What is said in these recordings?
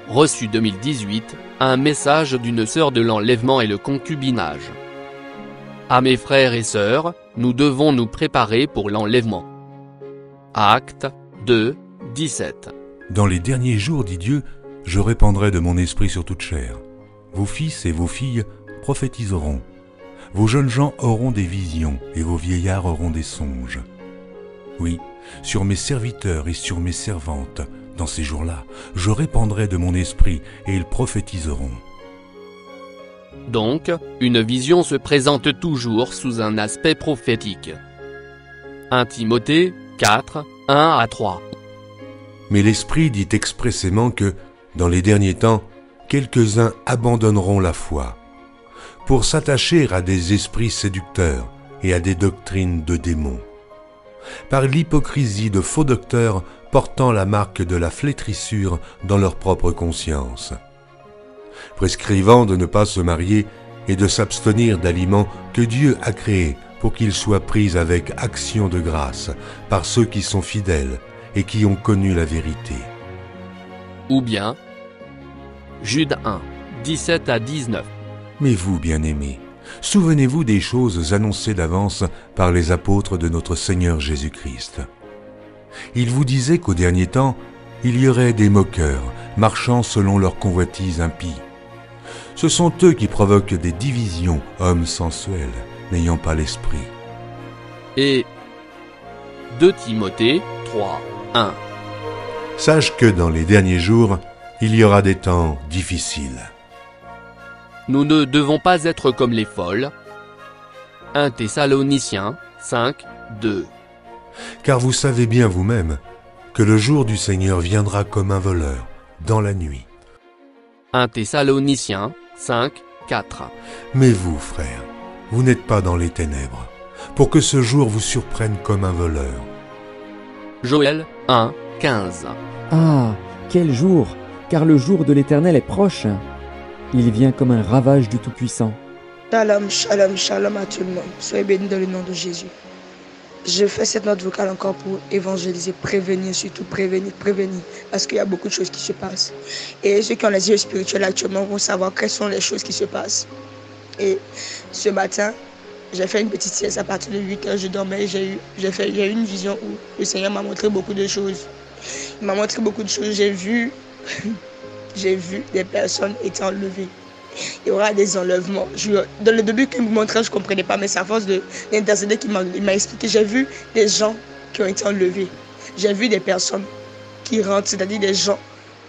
Reçu 2018, un message d'une sœur de l'enlèvement et le concubinage. À mes frères et sœurs, nous devons nous préparer pour l'enlèvement. Actes 2, 17. Dans les derniers jours, dit Dieu, je répandrai de mon esprit sur toute chair. Vos fils et vos filles prophétiseront. Vos jeunes gens auront des visions et vos vieillards auront des songes. Oui, sur mes serviteurs et sur mes servantes, dans ces jours-là, je répandrai de mon esprit et ils prophétiseront. Donc, une vision se présente toujours sous un aspect prophétique. 1 Timothée 4, 1 à 3. Mais l'Esprit dit expressément que, dans les derniers temps, quelques-uns abandonneront la foi, pour s'attacher à des esprits séducteurs et à des doctrines de démons, par l'hypocrisie de faux docteurs portant la marque de la flétrissure dans leur propre conscience, prescrivant de ne pas se marier et de s'abstenir d'aliments que Dieu a créés pour qu'ils soient pris avec action de grâce par ceux qui sont fidèles et qui ont connu la vérité. Ou bien, Jude 1, 17 à 19. Mais vous, bien-aimés, souvenez-vous des choses annoncées d'avance par les apôtres de notre Seigneur Jésus-Christ. Ils vous disaient qu'au dernier temps, il y aurait des moqueurs, marchant selon leur convoitise impie. Ce sont eux qui provoquent des divisions, hommes sensuels, n'ayant pas l'esprit. Et 2 Timothée 3, 1. Sache que dans les derniers jours, il y aura des temps difficiles. Nous ne devons pas être comme les folles. 1 Thessaloniciens 5, 2. Car vous savez bien vous-même que le jour du Seigneur viendra comme un voleur, dans la nuit. 1 Thessaloniciens 5, 4. Mais vous, frères, vous n'êtes pas dans les ténèbres, pour que ce jour vous surprenne comme un voleur. Joël 1, 15. Ah, quel jour! Car le jour de l'Éternel est proche. Il vient comme un ravage du Tout-Puissant. Shalom, shalom, shalom à tout le monde. Soyez bénis dans le nom de Jésus. Je fais cette note vocale encore pour évangéliser, prévenir, surtout prévenir. Parce qu'il y a beaucoup de choses qui se passent. Et ceux qui ont les yeux spirituels actuellement vont savoir quelles sont les choses qui se passent. Et ce matin, j'ai fait une petite sieste à partir de 8 heures. Je dormais et j'ai eu une vision où le Seigneur m'a montré beaucoup de choses. Il m'a montré beaucoup de choses. J'ai vu des personnes étant enlevées. Il y aura des enlèvements. Dans le début qu'il me montrait, je ne comprenais pas, mais c'est à force d'intercéder qu'il m'a expliqué. J'ai vu des gens qui ont été enlevés. J'ai vu des personnes qui rentrent, c'est-à-dire des gens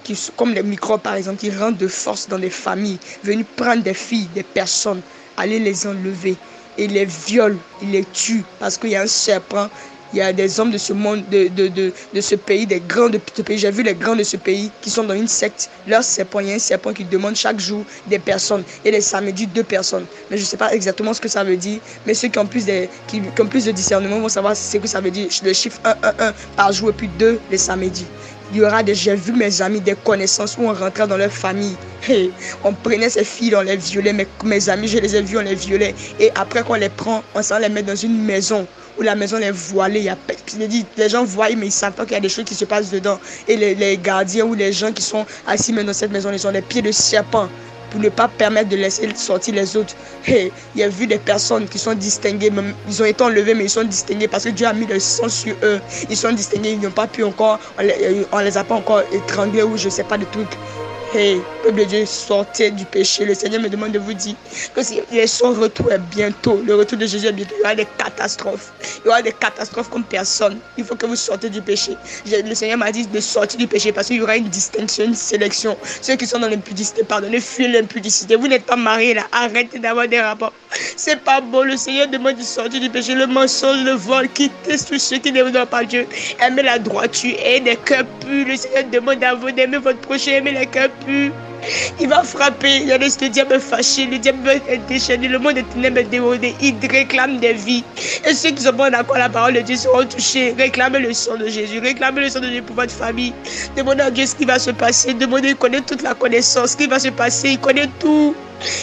qui, comme les microbes par exemple, qui rentrent de force dans des familles, venus prendre des filles, des personnes, aller les enlever. Et les violent, ils les tuent parce qu'il y a un serpent. Il y a des hommes de ce monde, de ce pays, des grands de ce pays. J'ai vu les grands de ce pays qui sont dans une secte. Leur serpent, il y a un serpent qui demande chaque jour des personnes. Et les samedis, 2 personnes. Mais je ne sais pas exactement ce que ça veut dire. Mais ceux qui ont plus de discernement vont savoir ce que ça veut dire. Le chiffre 1 par jour et puis 2 les samedis. Il y aura j'ai vu mes amis, des connaissances où on rentrait dans leur famille. Hey, on prenait ces filles, on les violait. Mes amis, je les ai vus, on les violait. Et après qu'on les prend, on s'en les met dans une maison où la maison est voilée. Les gens voient, mais ils ne savent pas qu'il y a des choses qui se passent dedans. Et les gardiens ou les gens qui sont assis dans cette maison, ils ont des pieds de serpent pour ne pas permettre de laisser sortir les autres. Hey, il y a vu des personnes qui sont distinguées, même, ils ont été enlevés, mais ils sont distingués parce que Dieu a mis le sang sur eux. Ils sont distingués, ils n'ont pas pu encore, on les a pas encore étranglés ou je ne sais pas de trucs. Hey, peuple de Dieu, sortez du péché. Le Seigneur me demande de vous dire que son retour est bientôt. Le retour de Jésus est bientôt. Il y aura des catastrophes. Il y aura des catastrophes comme personne. Il faut que vous sortez du péché. Le Seigneur m'a dit de sortir du péché parce qu'il y aura une distinction, une sélection. Ceux qui sont dans l'impudicité, pardonnez, fuyez l'impudicité. Vous n'êtes pas mariés là. Arrêtez d'avoir des rapports. C'est pas beau. Le Seigneur demande de sortir du péché. Le mensonge, le vol, quittez tous ceux qui ne vous donnent pas Dieu. Aimez la droiture et des cœurs purs. Le Seigneur demande à vous d'aimer votre prochain, aimer les cœurs purs. Il va frapper, il y a le diable est fâché, le diable est déchaîné, le monde des ténèbres est dérodé, il réclame des vies. Et ceux qui sont pas d'accord à la parole de Dieu seront touchés. Réclamez le sang de Jésus, réclamez le sang de Jésus pour votre famille. Demandez à Dieu ce qui va se passer, demandez, il connaît toute la connaissance, ce qui va se passer, il connaît tout.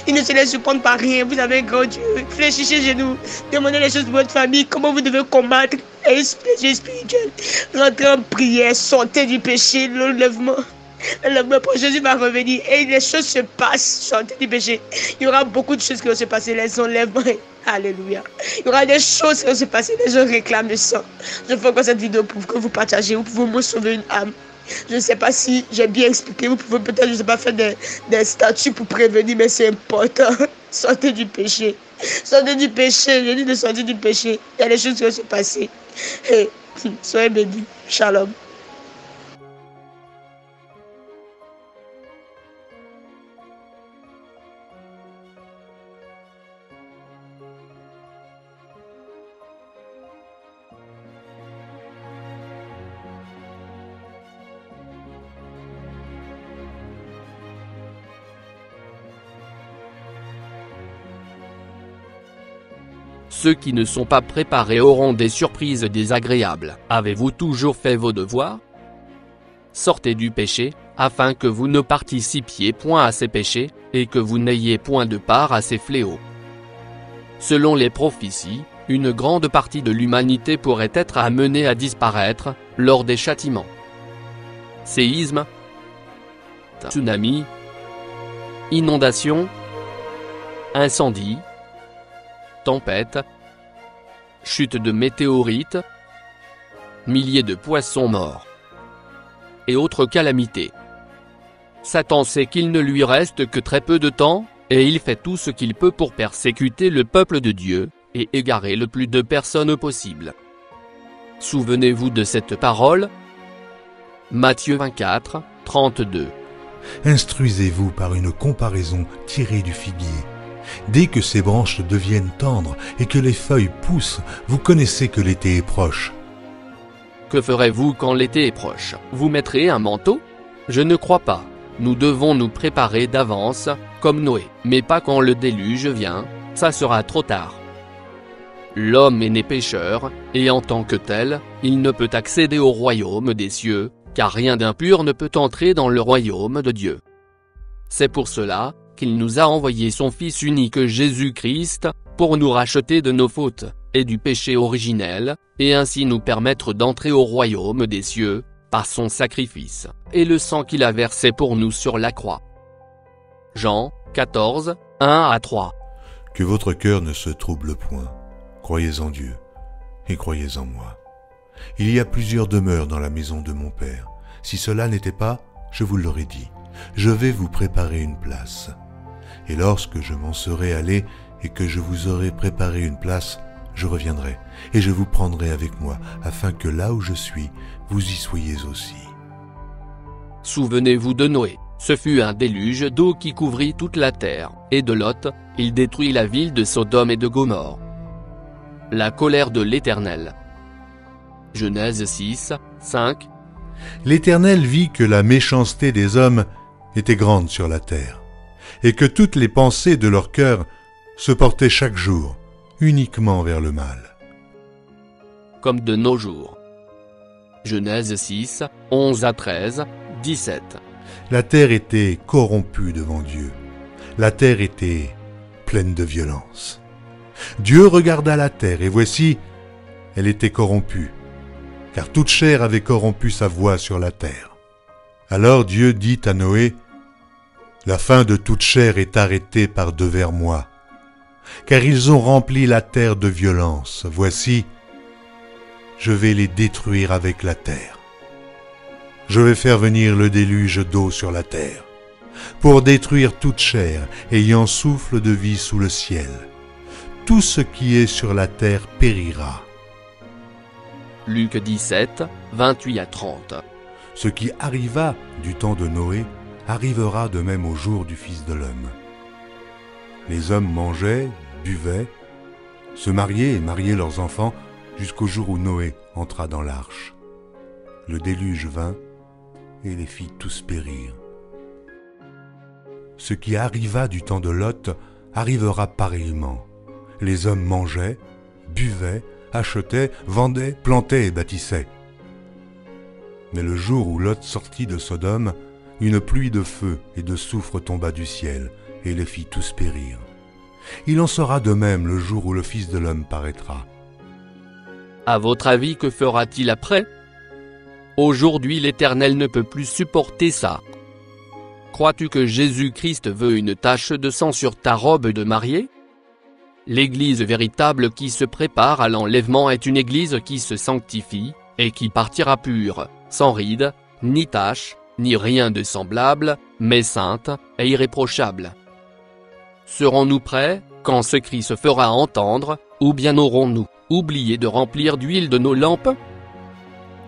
Il ne se laisse surprendre par rien, vous avez un grand Dieu. Fléchissez chez nous, demandez les choses pour votre famille, comment vous devez combattre et spirituel. Rentrez en prière, sortez du péché, l'enlèvement. Le mois prochain, Jésus va revenir et les choses se passent. Sortez du péché. Il y aura beaucoup de choses qui vont se passer. Les enlèvements. Alléluia. Il y aura des choses qui vont se passer. Les gens réclament le sang. Je fais encore cette vidéo pour que vous partagez. Vous pouvez me sauver une âme. Je ne sais pas si j'ai bien expliqué. Vous pouvez peut-être, je ne sais pas, faire des statuts pour prévenir, mais c'est important. Sortez du péché. Sortez du péché. Je dis de sortir du péché. Il y a des choses qui vont se passer. Et soyez bénis. Shalom. Ceux qui ne sont pas préparés auront des surprises désagréables. Avez-vous toujours fait vos devoirs? Sortez du péché, afin que vous ne participiez point à ces péchés, et que vous n'ayez point de part à ces fléaux. Selon les prophéties, une grande partie de l'humanité pourrait être amenée à disparaître, lors des châtiments. Séisme, tsunami, inondation, incendie, tempête, chute de météorites, milliers de poissons morts et autres calamités. Satan sait qu'il ne lui reste que très peu de temps, et il fait tout ce qu'il peut pour persécuter le peuple de Dieu, et égarer le plus de personnes possible. Souvenez-vous de cette parole. Matthieu 24, 32. Instruisez-vous par une comparaison tirée du figuier. Dès que ses branches deviennent tendres et que les feuilles poussent, vous connaissez que l'été est proche. Que ferez-vous quand l'été est proche? Vous mettrez un manteau? Je ne crois pas. Nous devons nous préparer d'avance, comme Noé, mais pas quand le déluge vient, ça sera trop tard. L'homme est né pécheur, et en tant que tel, il ne peut accéder au royaume des cieux, car rien d'impur ne peut entrer dans le royaume de Dieu. C'est pour cela qu'il nous a envoyé son Fils unique Jésus-Christ, pour nous racheter de nos fautes, et du péché originel, et ainsi nous permettre d'entrer au royaume des cieux, par son sacrifice, et le sang qu'il a versé pour nous sur la croix. Jean 14, 1 à 3. Que votre cœur ne se trouble point. Croyez en Dieu, et croyez en moi. Il y a plusieurs demeures dans la maison de mon Père. Si cela n'était pas, je vous l'aurais dit. Je vais vous préparer une place. Et lorsque je m'en serai allé et que je vous aurai préparé une place, je reviendrai et je vous prendrai avec moi, afin que là où je suis, vous y soyez aussi. Souvenez-vous de Noé. Ce fut un déluge d'eau qui couvrit toute la terre, et de Lot, il détruit la ville de Sodome et de Gomorrhe. La colère de l'Éternel. Genèse 6, 5. L'Éternel vit que la méchanceté des hommes était grande sur la terre, et que toutes les pensées de leur cœur se portaient chaque jour uniquement vers le mal. Comme de nos jours. Genèse 6, 11 à 13, 17. La terre était corrompue devant Dieu. La terre était pleine de violence. Dieu regarda la terre, et voici, elle était corrompue, car toute chair avait corrompu sa voie sur la terre. Alors Dieu dit à Noé, « La fin de toute chair est arrêtée par devers moi, car ils ont rempli la terre de violence. Voici, je vais les détruire avec la terre. Je vais faire venir le déluge d'eau sur la terre, pour détruire toute chair ayant souffle de vie sous le ciel. Tout ce qui est sur la terre périra. » Luc 17, 28 à 30. Ce qui arriva du temps de Noé arrivera de même au jour du Fils de l'homme. Les hommes mangeaient, buvaient, se mariaient et mariaient leurs enfants jusqu'au jour où Noé entra dans l'arche. Le déluge vint et les fit tous périr. Ce qui arriva du temps de Lot arrivera pareillement. Les hommes mangeaient, buvaient, achetaient, vendaient, plantaient et bâtissaient. Mais le jour où Lot sortit de Sodome, une pluie de feu et de soufre tomba du ciel et les fit tous périr. Il en sera de même le jour où le Fils de l'homme paraîtra. À votre avis, que fera-t-il après? Aujourd'hui l'Éternel ne peut plus supporter ça. Crois-tu que Jésus-Christ veut une tache de sang sur ta robe de mariée? L'Église véritable qui se prépare à l'enlèvement est une Église qui se sanctifie, et qui partira pure, sans ride, ni tache, ni rien de semblable, mais sainte et irréprochable. Serons-nous prêts, quand ce cri se fera entendre, ou bien aurons-nous oublié de remplir d'huile de nos lampes?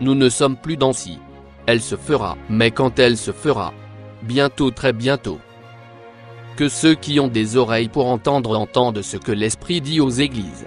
Nous ne sommes plus dans ci. Elle se fera, mais quand elle se fera? Bientôt, très bientôt. Que ceux qui ont des oreilles pour entendre entendent ce que l'Esprit dit aux églises.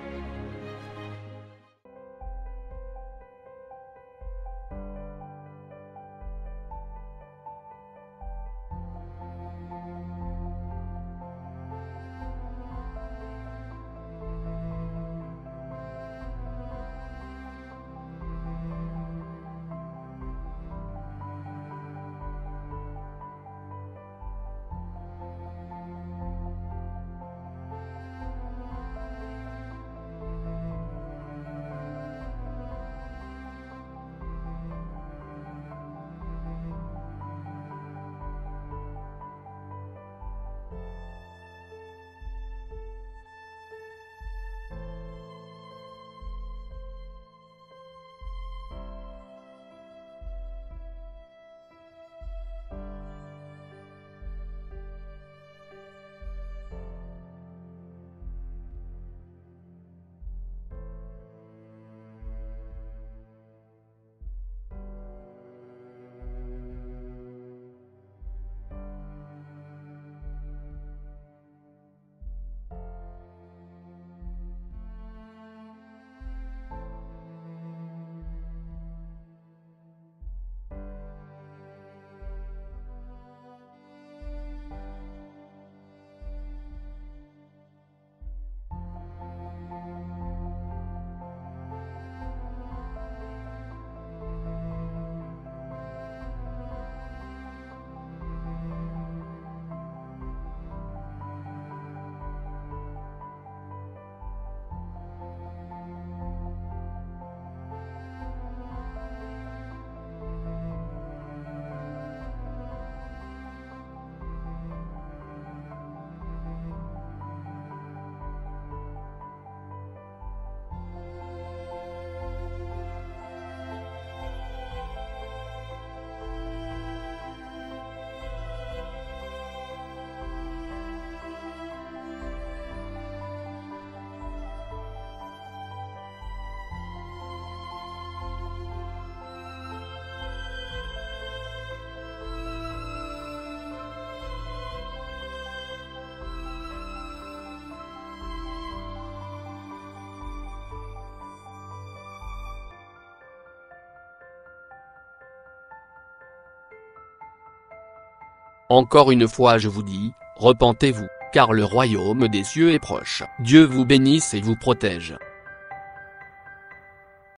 Encore une fois je vous dis, repentez-vous, car le royaume des cieux est proche. Dieu vous bénisse et vous protège.